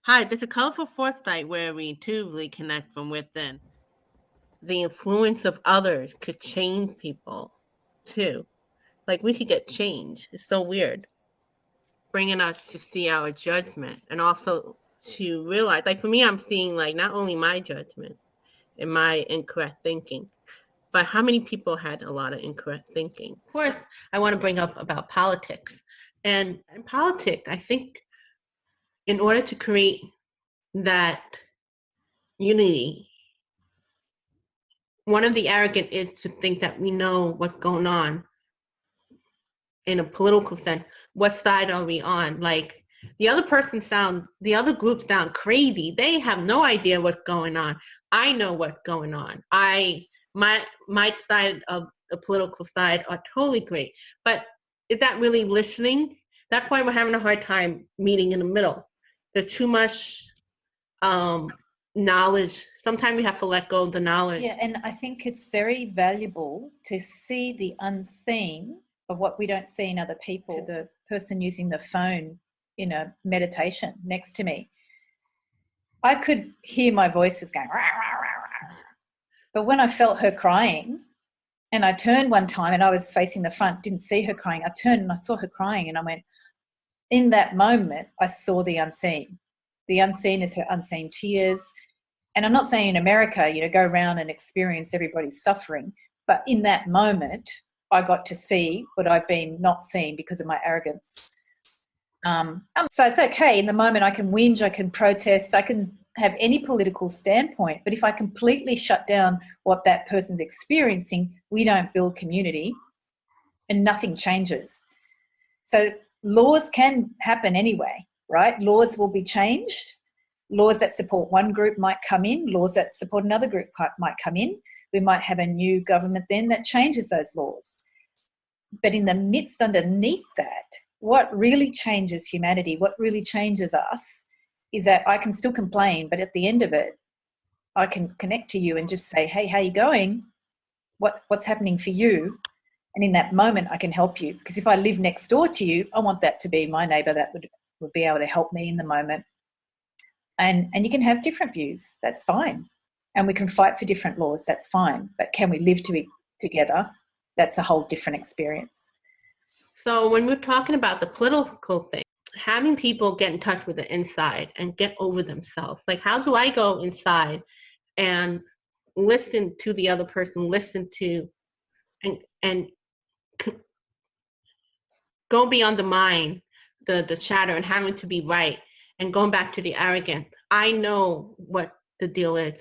Hi, this is Colorful Foresight where we intuitively connect from within. The influence of others could change people too. Like we could get change. It's so weird. Bringing us to see our judgment and also to realize, like for me, I'm seeing like not only my judgment and my incorrect thinking, but how many people had a lot of incorrect thinking. Of course, I want to bring up about politics. And in politics, I think in order to create that unity, one of the arrogant is to think that we know what's going on in a political sense. What side are we on? Like the other group sound crazy. They have no idea what's going on. I know what's going on. My side of the political side are totally great. But is that really listening? That's why we're having a hard time meeting in the middle. There's too much knowledge. Sometimes we have to let go of the knowledge. Yeah, and I think it's very valuable to see the unseen of what we don't see in other people. To the person using the phone in a meditation next to me, I could hear my voices going, rah, rah, rah, rah. But when I felt her crying, and I turned one time and I was facing the front, didn't see her crying. I turned and I saw her crying and I went, in that moment, I saw the unseen. The unseen is her unseen tears. And I'm not saying in America, go around and experience everybody's suffering. But in that moment, I got to see what I've been not seeing because of my arrogance. So it's okay. In the moment, I can whinge, I can protest, I can have any political standpoint. But if I completely shut down what that person's experiencing, we don't build community and nothing changes. So laws can happen anyway, right? Laws will be changed. Laws that support one group might come in. Laws that support another group might come in. We might have a new government then that changes those laws. But in the midst, underneath that, what really changes humanity, what really changes us, is that I can still complain, but at the end of it, I can connect to you and just say, hey, how you going? What's happening for you? And in that moment, I can help you. Because if I live next door to you, I want that to be my neighbour that would be able to help me in the moment. And you can have different views. That's fine. And we can fight for different laws. That's fine. But can we live together? That's a whole different experience. So when we're talking about the political thing, having people get in touch with the inside and get over themselves. Like, how do I go inside and listen to the other person, listen to and go beyond the mind, the chatter and having to be right and going back to the arrogance. I know what the deal is.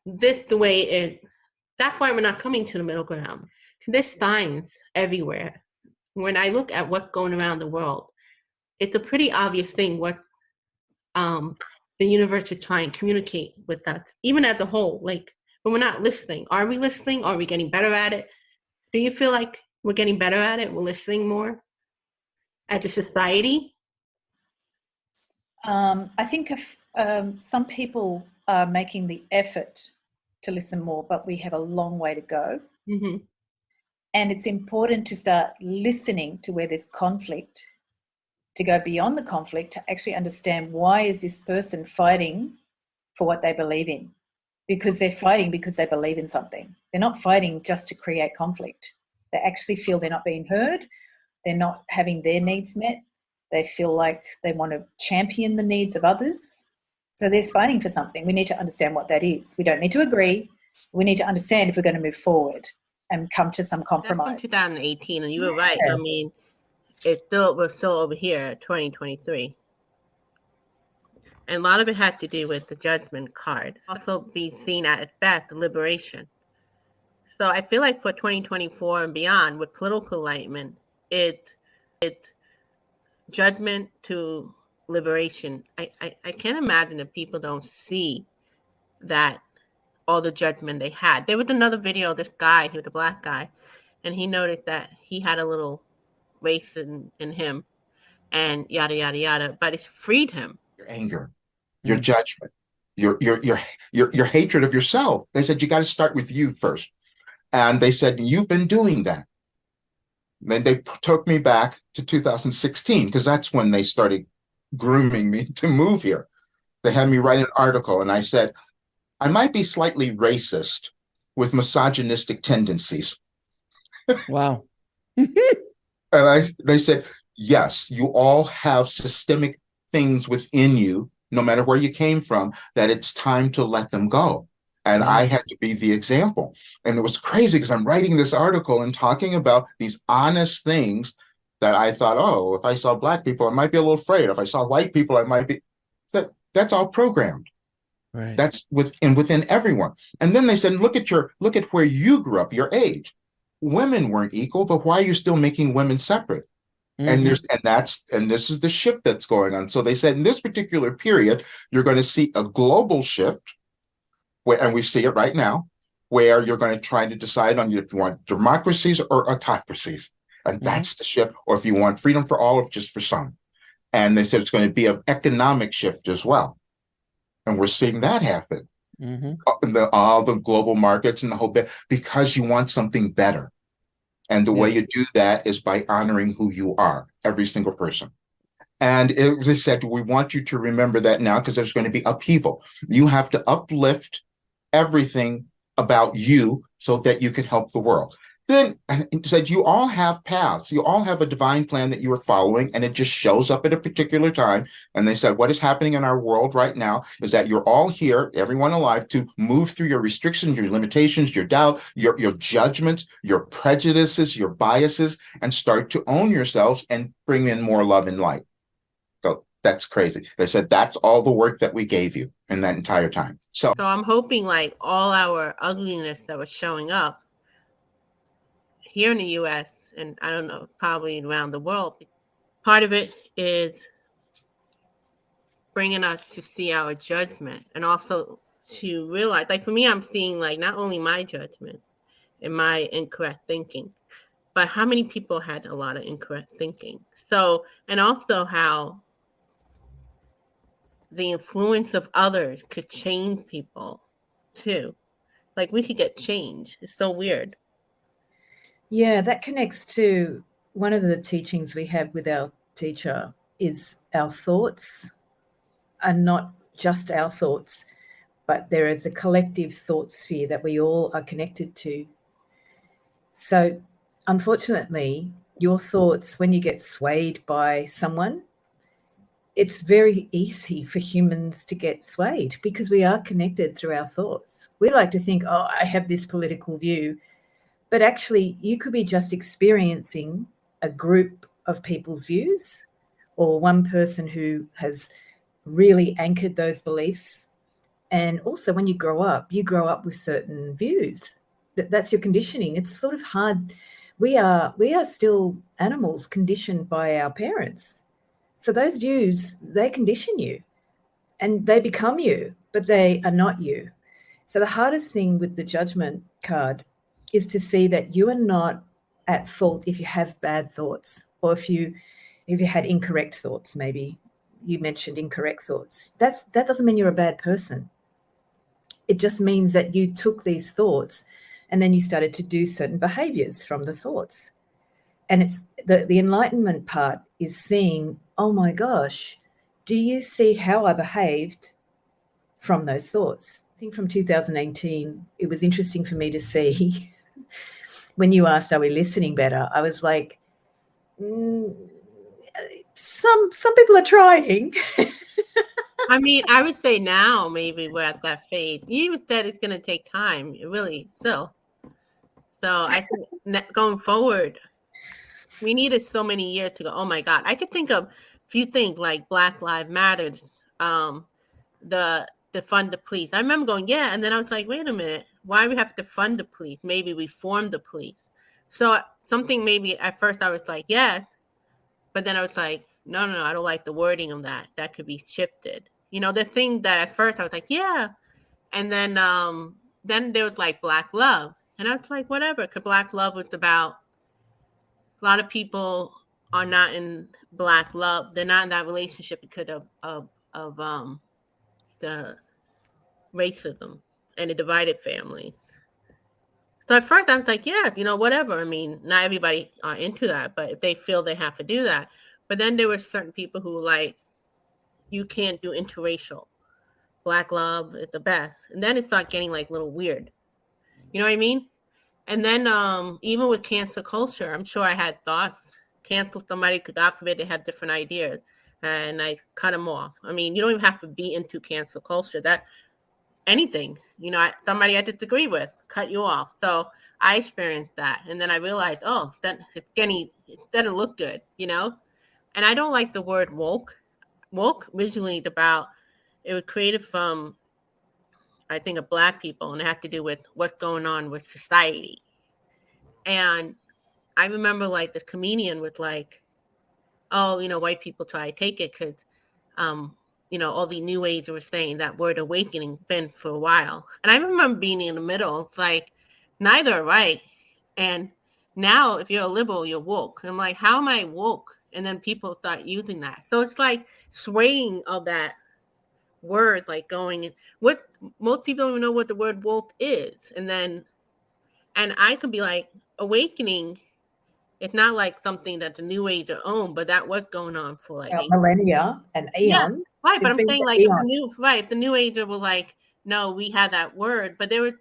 This the way it is. That's why we're not coming to the middle ground. There's signs everywhere. When I look at what's going around the world, it's a pretty obvious thing what's the universe is trying to communicate with us, even as a whole. Like, when we're not listening, are we listening? Are we getting better at it? Do you feel like we're getting better at it? We're listening more as a society? I think if, some people are making the effort to listen more, but we have a long way to go. Mm-hmm. And it's important to start listening to where there's conflict, to go beyond the conflict, to actually understand why is this person fighting for what they believe in. Because they're fighting because they believe in something. They're not fighting just to create conflict. They actually feel they're not being heard. They're not having their needs met. They feel like they want to champion the needs of others. So they're fighting for something. We need to understand what that is. We don't need to agree. We need to understand if we're going to move forward and come to some compromise. That's from 2018, and you were right. I mean, we're still over here, 2023. And a lot of it had to do with the Judgment card. Also be seen at best, the liberation. So I feel like for 2024 and beyond, with political enlightenment, it's judgment to liberation. I can't imagine if people don't see that all the judgment they had. There was another video of this guy, he was a black guy, and he noticed that he had a little race in him and yada, yada, yada, but it's freed him. Your anger, your judgment, your hatred of yourself. They said, you got to start with you first. And they said, you've been doing that. Then they took me back to 2016, because that's when they started grooming me to move here. They had me write an article, and I said, I might be slightly racist with misogynistic tendencies. Wow. And they said, yes, you all have systemic things within you, no matter where you came from, that it's time to let them go. And Yeah. I had to be the example. And it was crazy because I'm writing this article and talking about these honest things that I thought, oh, if I saw Black people, I might be a little afraid. If I saw white people, I might be. That's all programmed. Right. That's within everyone. And then they said, look at where you grew up, your age. Women weren't equal, but why are you still making women separate? And this is the shift that's going on. So they said in this particular period, you're going to see a global shift, and we see it right now, where you're going to try to decide on if you want democracies or autocracies. And that's the shift, or if you want freedom for all or just for some. And they said it's going to be an economic shift as well. And we're seeing that happen. All the global markets and the whole bit, because you want something better. And the way you do that is by honoring who you are, every single person. And they said, we want you to remember that now because there's going to be upheaval. You have to uplift everything about you so that you can help the world. Then it said, you all have paths. You all have a divine plan that you are following, and it just shows up at a particular time. And they said, what is happening in our world right now is that you're all here, everyone alive, to move through your restrictions, your limitations, your doubt, your judgments, your prejudices, your biases, and start to own yourselves and bring in more love and light. So that's crazy. They said, that's all the work that we gave you in that entire time. So I'm hoping like all our ugliness that was showing up here in the US, and I don't know, probably around the world, part of it is bringing us to see our judgment, and also to realize, like for me, I'm seeing like not only my judgment and my incorrect thinking, but how many people had a lot of incorrect thinking. So, and also how the influence of others could change people too. Like we could get change. It's so weird. Yeah, that connects to one of the teachings we have with our teacher is our thoughts are not just our thoughts, but there is a collective thought sphere that we all are connected to. So unfortunately, your thoughts, when you get swayed by someone, it's very easy for humans to get swayed because we are connected through our thoughts. We like to think, oh, I have this political view. But actually, you could be just experiencing a group of people's views, or one person who has really anchored those beliefs. And also, when you grow up with certain views. That's your conditioning. It's sort of hard. We are still animals conditioned by our parents. So those views, they condition you and they become you, but they are not you. So the hardest thing with the judgment card is to see that you are not at fault if you have bad thoughts, or if you had incorrect thoughts. Maybe you mentioned incorrect thoughts. That doesn't mean you're a bad person. It just means that you took these thoughts and then you started to do certain behaviors from the thoughts. And it's the enlightenment part is seeing, oh my gosh, do you see how I behaved from those thoughts? I think from 2018, it was interesting for me to see when you asked, are we listening better? I was like, some people are trying. I mean, I would say now maybe we're at that phase. You even said it's going to take time, really, still. So I think going forward, we needed so many years to go, oh my God. I could think of, if you think like Black Lives Matters, the defund the police. I remember going, yeah, and then I was like, wait a minute, why do we have to defund the police? Maybe reform the police. So something maybe at first I was like, yeah, but then I was like, no, I don't like the wording of that. That could be shifted. You know, the thing that at first I was like, yeah, and then there was like Black love, and I was like, whatever, because Black love was about a lot of people are not in Black love. They're not in that relationship because of the racism and the divided family. So at first I was like, yeah, you know, whatever. I mean, not everybody are into that, but if they feel they have to do that. But then there were certain people who were like, you can't do interracial. Black love is the best. And then it started getting like a little weird. You know what I mean? And then even with cancel culture, I'm sure I had thoughts. Cancel somebody because God forbid they have different ideas. And I cut them off. I mean, you don't even have to be into cancel culture. That anything, somebody I disagree with, cut you off. So I experienced that. And then I realized, oh, that it doesn't look good, And I don't like the word woke. Woke originally it was created from, I think, of Black people, and it had to do with what's going on with society. And I remember like this comedian was like, oh, white people try to take it because, all the new age were saying that word awakening been for a while. And I remember being in the middle. It's like, neither are right. And now if you're a liberal, you're woke. And I'm like, how am I woke? And then people start using that. So it's like swaying of that word, like going in. What most people don't even know what the word woke is. And I could be like, awakening, it's not like something that the new age are own, but that was going on for like millennia and eons. Yeah, right. But It's I'm been saying for like if eons. the new ager were like, no, we had that word, but there was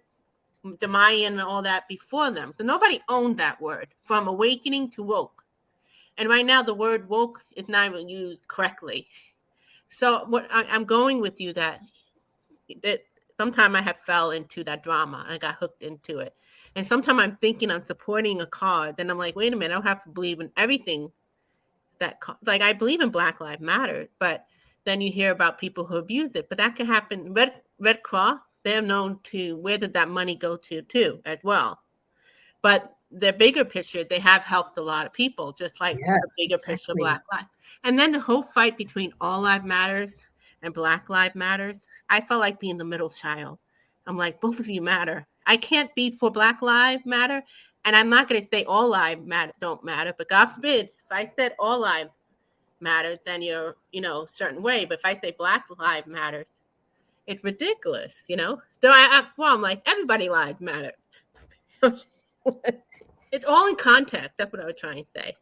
the Mayan and all that before them. So nobody owned that word from awakening to woke. And right now the word woke is not even used correctly. So what I'm going with you that sometime I have fell into that drama. I got hooked into it. And sometimes I'm thinking I'm supporting a cause. Then I'm like, wait a minute, I don't have to believe in everything like I believe in Black Lives Matter, but then you hear about people who abused it. But that can happen. Red Cross, they're known to, where did that money go to too, as well. But the bigger picture, they have helped a lot of people, just like the bigger picture of Black Lives. And then the whole fight between All Lives Matters and Black Lives Matters, I felt like being the middle child. I'm like, both of you matter. I can't be for Black Lives Matter, and I'm not going to say all lives don't matter, but God forbid, if I said all lives matter, then you're, a certain way. But if I say Black Lives Matter, it's ridiculous, So I'm like, everybody lives matter. It's all in context. That's what I was trying to say.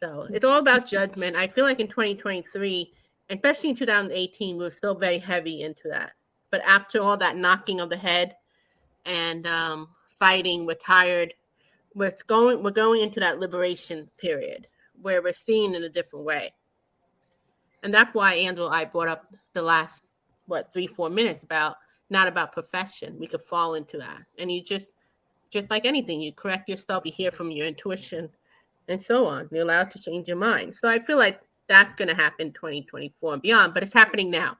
So it's all about judgment. I feel like in 2023, especially in 2018, we're still very heavy into that. But after all that knocking of the head and fighting, we're tired. We're going into that liberation period where we're seeing in a different way. And that's why, Angela, I brought up the last, 3-4 minutes not about profession. We could fall into that. And you just like anything, you correct yourself, you hear from your intuition, and so on. You're allowed to change your mind. So I feel like that's going to happen 2024 and beyond, but it's happening now.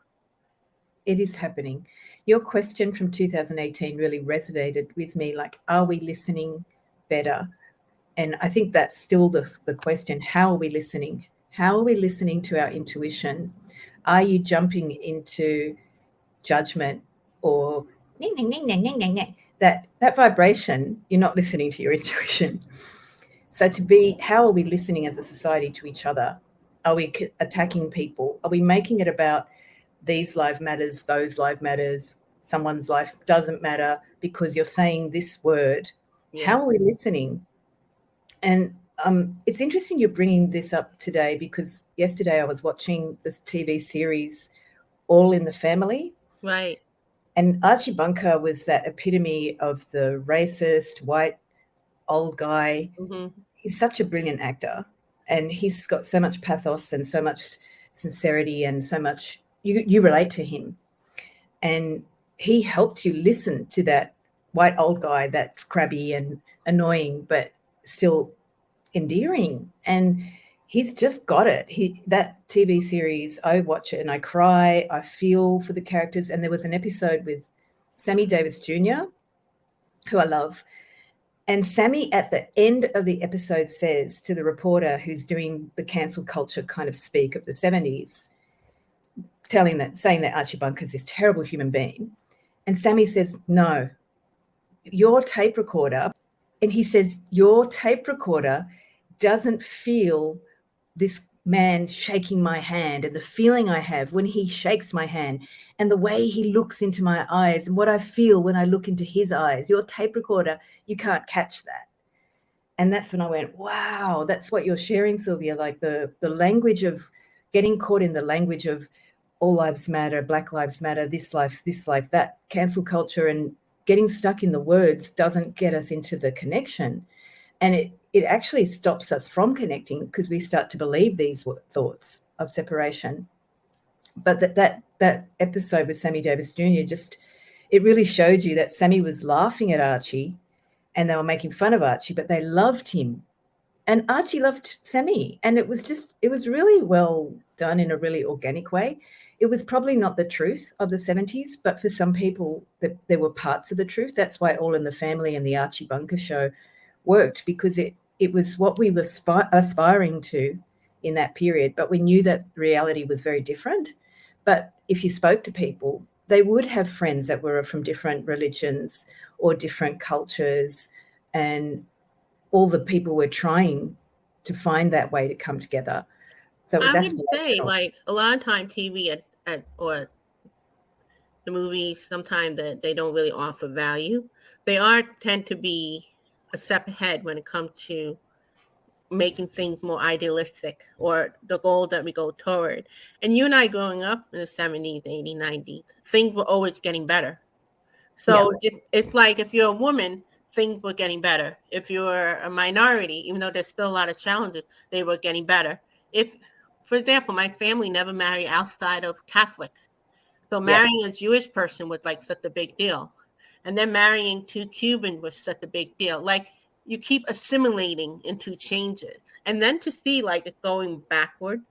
It is happening. Your question from 2018 really resonated with me, like, are we listening better? And I think that's still the question. How are we listening? How are we listening to our intuition? Are you jumping into judgment or that vibration? You're not listening to your intuition. So how are we listening as a society to each other? Are we attacking people? Are we making it about these life matters, those life matters, someone's life doesn't matter because you're saying this word? Yeah. How are we listening? And it's interesting you're bringing this up today, because yesterday I was watching this TV series, All in the Family. Right. And Archie Bunker was that epitome of the racist, white, old guy. Mm-hmm. He's such a brilliant actor, and he's got so much pathos and so much sincerity and so much, you relate to him. And he helped you listen to that white old guy that's crabby and annoying, but still endearing. And he's just got it. That TV series, I watch it and I cry, I feel for the characters. And there was an episode with Sammy Davis Jr., who I love. And Sammy, at the end of the episode, says to the reporter who's doing the cancel culture kind of speak of the 70s, saying that Archie Bunker's this terrible human being. And Sammy says, no, your tape recorder. And he says, your tape recorder doesn't feel this man shaking my hand and the feeling I have when he shakes my hand and the way he looks into my eyes and what I feel when I look into his eyes. Your tape recorder, you can't catch that. And that's when I went, wow, that's what you're sharing, Sylvia, like the language of getting caught in the language of all lives matter, Black Lives Matter, this life, that cancel culture, and getting stuck in the words doesn't get us into the connection. And it actually stops us from connecting because we start to believe these thoughts of separation. But that episode with Sammy Davis Jr. it really showed you that Sammy was laughing at Archie and they were making fun of Archie, but they loved him. And Archie loved Sammy. And it was really well done in a really organic way. It was probably not the truth of the 70s, but for some people there were parts of the truth. That's why All in the Family and the Archie Bunker show worked, because it was what we were aspiring to in that period. But we knew that reality was very different. But if you spoke to people, they would have friends that were from different religions or different cultures, and all the people were trying to find that way to come together. So it was I would say, aspirational. like, a lot of time TV or the movies, sometimes that they don't really offer value. They tend to be a step ahead when it comes to making things more idealistic or the goal that we go toward. And you and I growing up in the 70s, 80s, 90s, things were always getting better. So it's like if you're a woman, things were getting better. If you're a minority, even though there's still a lot of challenges, they were getting better. If, for example, my family never married outside of Catholic. So marrying a Jewish person was like such a big deal. And then marrying two Cubans was such a big deal. Like, you keep assimilating into changes. And then to see like it going backward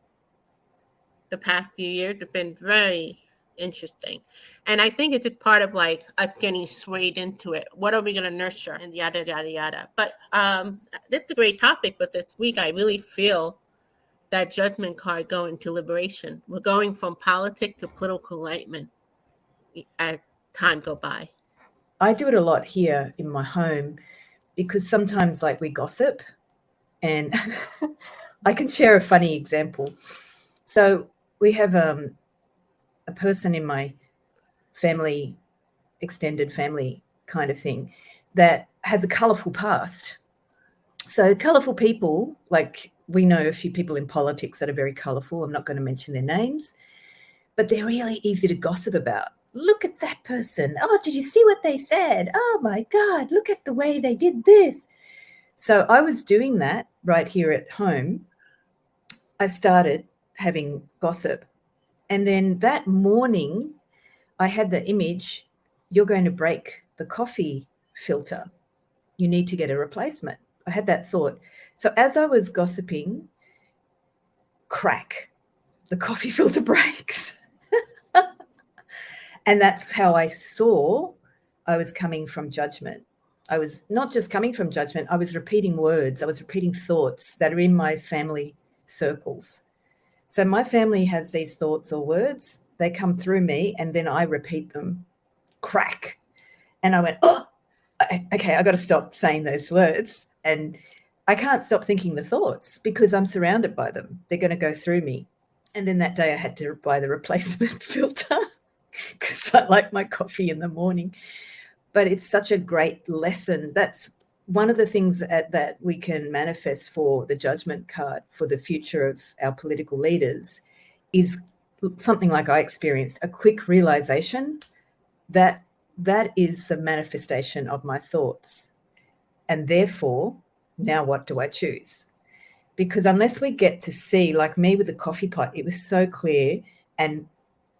the past few years has been very interesting. And I think it's a part of like us getting swayed into it. What are we going to nurture, and yada, yada, yada. But this is a great topic. But this week, I really feel that judgment card going to liberation. We're going from politics to political enlightenment as time go by. I do it a lot here in my home because sometimes like we gossip, and I can share a funny example. So we have a person in my family, extended family kind of thing, that has a colourful past. So colourful people, like we know a few people in politics that are very colourful. I'm not going to mention their names, but they're really easy to gossip about. Look at that person. Oh, did you see what they said? Oh my God, look at the way they did this. So I was doing that right here at home. I started having gossip. And then that morning, I had the image, you're going to break the coffee filter. You need to get a replacement. I had that thought. So as I was gossiping, crack, the coffee filter breaks. And that's how I saw I was coming from judgment. I was not just coming from judgment, I was repeating words. I was repeating thoughts that are in my family circles. So my family has these thoughts or words, they come through me and then I repeat them. Crack. And I went, oh, okay, I got to stop saying those words. And I can't stop thinking the thoughts because I'm surrounded by them. They're going to go through me. And then that day I had to buy the replacement filter because I like my coffee in the morning. But it's such a great lesson. That's one of the things that we can manifest for the judgment card for the future of our political leaders is something like I experienced, a quick realization that that is the manifestation of my thoughts. And therefore, now what do I choose? Because unless we get to see, like me with the coffee pot, it was so clear and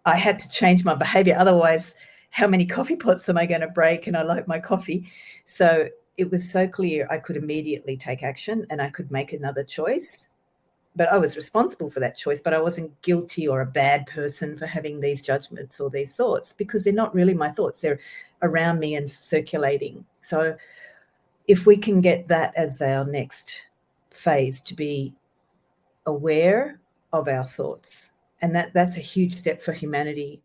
I had to change my behavior. Otherwise, how many coffee pots am I going to break? And I like my coffee. So it was so clear I could immediately take action and I could make another choice. But I was responsible for that choice, but I wasn't guilty or a bad person for having these judgments or these thoughts because they're not really my thoughts. They're around me and circulating. So if we can get that as our next phase, to be aware of our thoughts, and that's a huge step for humanity.